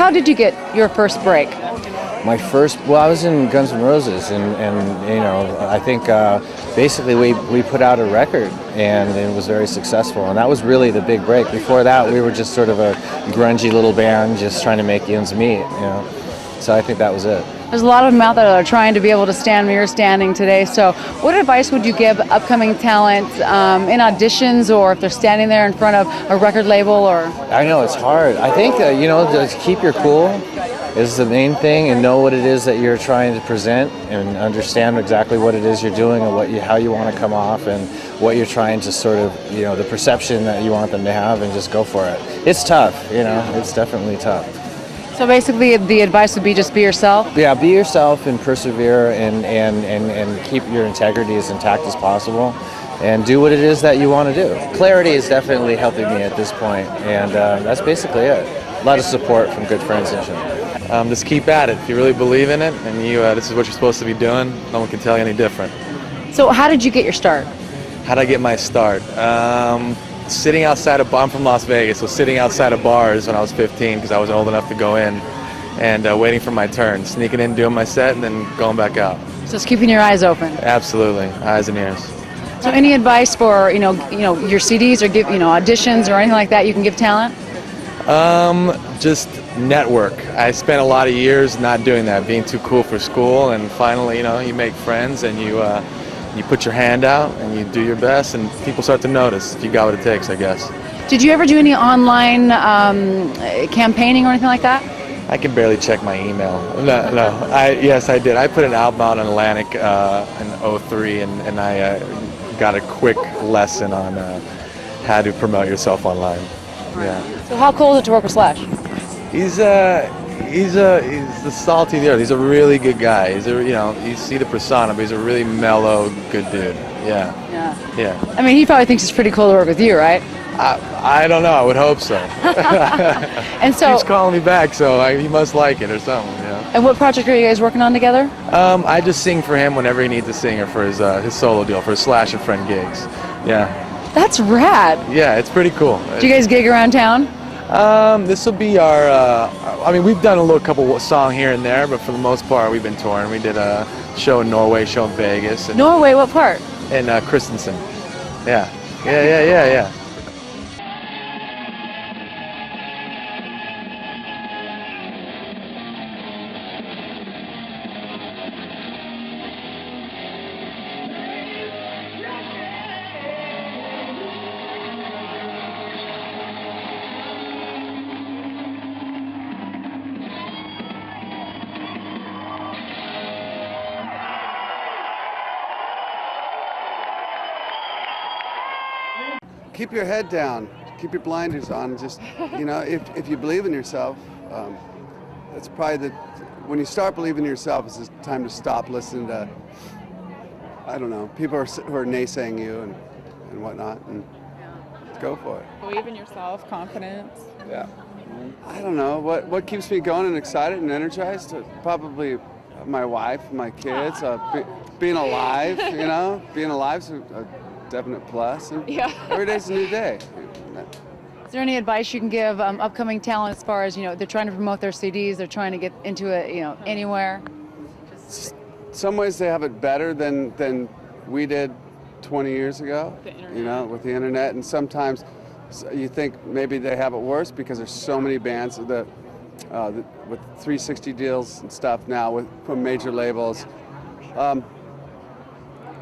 how did you get your first break? My first, well, I was in Guns N' Roses, and you know, I think basically we put out a record, and it was very successful, and that was really the big break. Before that, we were just sort of a grungy little band, just trying to make ends meet, you know. So I think that was it. There's a lot of them out there that are trying to be able to stand where you're standing today. So what advice would you give upcoming talent in auditions, or if they're standing there in front of a record label? Or I know it's hard. I think you know, just keep your cool is the main thing, and know what it is that you're trying to present, and understand exactly what it is you're doing, and how you want to come off, and what you're trying to sort of, you know, the perception that you want them to have, and just go for it. It's tough, you know, it's definitely tough. so basically the advice would be just be yourself? Yeah, be yourself and persevere, and keep your integrity as intact as possible, and do what it is that you want to do. Clarity is definitely helping me at this point, and that's basically it. A lot of support from good friends and shit. Just keep at it. If you really believe in it, and this is what you're supposed to be doing, no one can tell you any different. So how did you get your start? How did I get my start? Sitting outside of, I'm from Las Vegas, so sitting outside of bars when I was 15, because I wasn't old enough to go in, and waiting for my turn, sneaking in, doing my set, and then going back out. So it's keeping your eyes open. Absolutely, eyes and ears. So any advice for your CDs, or give auditions or anything like that you can give talent? Just network. I spent a lot of years not doing that, being too cool for school, and finally, you make friends, and you put your hand out, and you do your best, and people start to notice if you got what it takes, I guess. Did you ever do any online campaigning or anything like that? I can barely check my email. No. Yes, I did. I put an album out on Atlantic in '03, and I got a quick lesson on how to promote yourself online. Yeah. So how cool is it to work with Slash? He's the salty of the earth. He's a really good guy. You see the persona, but he's a really mellow, good dude. Yeah. I mean, he probably thinks it's pretty cool to work with you, right? I don't know. I would hope so. And so he keeps calling me back, so he must like it or something. Yeah. And what project are you guys working on together? I just sing for him whenever he needs a singer for his solo deal, for his Slash and Friend gigs. Yeah. That's rad. Yeah, it's pretty cool. Do you guys gig around town? This will be our, I mean, we've done a couple song here and there, but for the most part, we've been touring. We did a show in Norway, show in Vegas. And Norway, what part? in Christensen. Yeah. Keep your head down. Keep your blinders on. Just, if you believe in yourself, that's probably when you start believing in yourself, it's the time to stop listening to, I don't know, people who are naysaying you and whatnot, and go for it. Believe in yourself, confidence. Yeah. I don't know. What keeps me going and excited and energized? Probably my wife, my kids, being alive, being alive's a definite plus, and every day's a new day. Is there any advice you can give upcoming talent as far as, they're trying to promote their CDs, they're trying to get into it, anywhere? Some ways they have it better than we did 20 years ago, with the internet, and sometimes you think maybe they have it worse because there's so many bands with 360 deals and stuff now from major labels.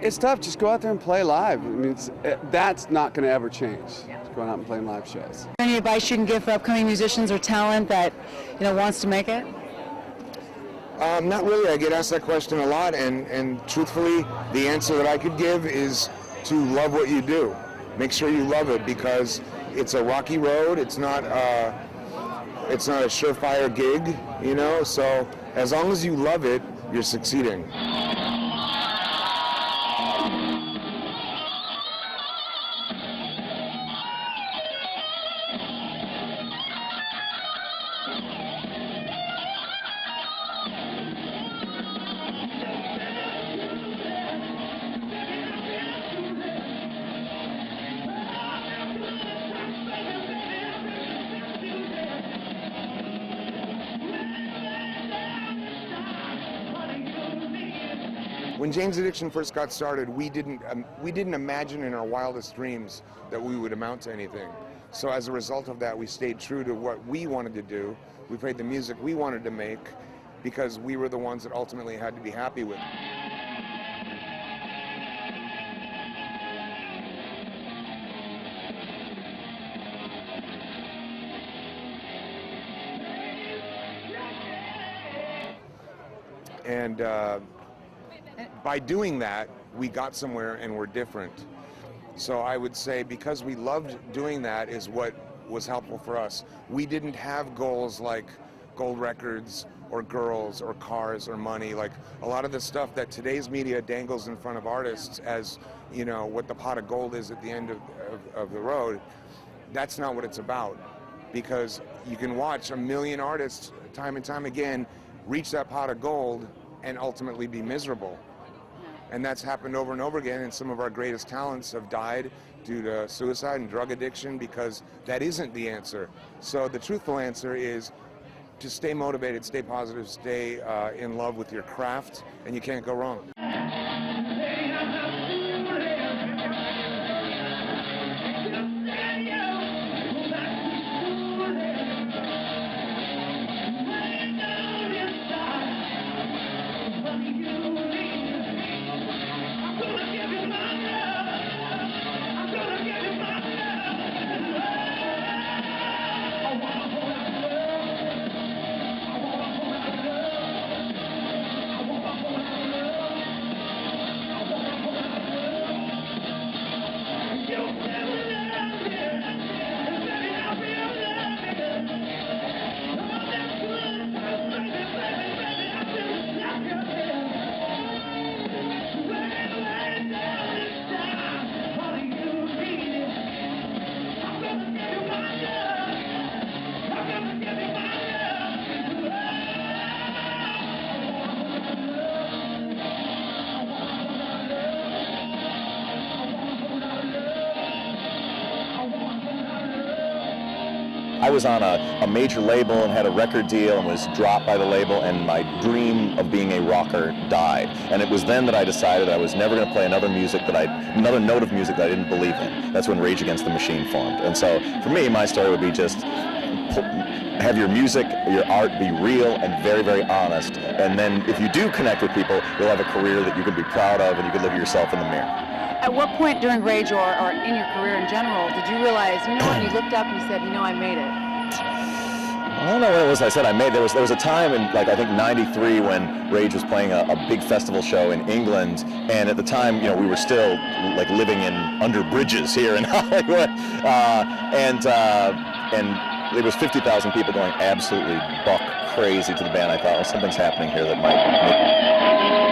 It's tough. Just go out there and play live. I mean, that's not going to ever change. Just going out and playing live shows. Any advice you can give for upcoming musicians or talent that wants to make it? Not really. I get asked that question a lot, and truthfully, the answer that I could give is to love what you do. Make sure you love it, because it's a rocky road. It's not a surefire gig, So as long as you love it, you're succeeding. When Jane's Addiction first got started, we didn't imagine in our wildest dreams that we would amount to anything. So as a result of that, we stayed true to what we wanted to do. We played the music we wanted to make because we were the ones that ultimately had to be happy with it. And by doing that, we got somewhere and we're different. So I would say because we loved doing that is what was helpful for us. We didn't have goals like gold records or girls or cars or money, like a lot of the stuff that today's media dangles in front of artists as, you know, what the pot of gold is at the end of the road. That's not what it's about, because you can watch a million artists time and time again reach that pot of gold and ultimately be miserable. And that's happened over and over again, and some of our greatest talents have died due to suicide and drug addiction because that isn't the answer. So the truthful answer is to stay motivated, stay positive, stay in love with your craft, and you can't go wrong. I was on a major label and had a record deal and was dropped by the label, and my dream of being a rocker died. And it was then that I decided I was never going to play another note of music that I didn't believe in. That's when Rage Against the Machine formed. And so for me, my story would be just have your music, your art be real and very, very honest. And then if you do connect with people, you'll have a career that you can be proud of and you can look at yourself in the mirror. At what point during Rage or in your career in general did you realize, you know what, you looked up and you said, you know, I made it? I don't know what it was I said I made. There was a time in, like, I think 93 when Rage was playing a big festival show in England, and at the time, you know, we were still like living under bridges here in Hollywood, and there was 50,000 people going absolutely buck crazy to the band. I thought, well, something's happening here that might make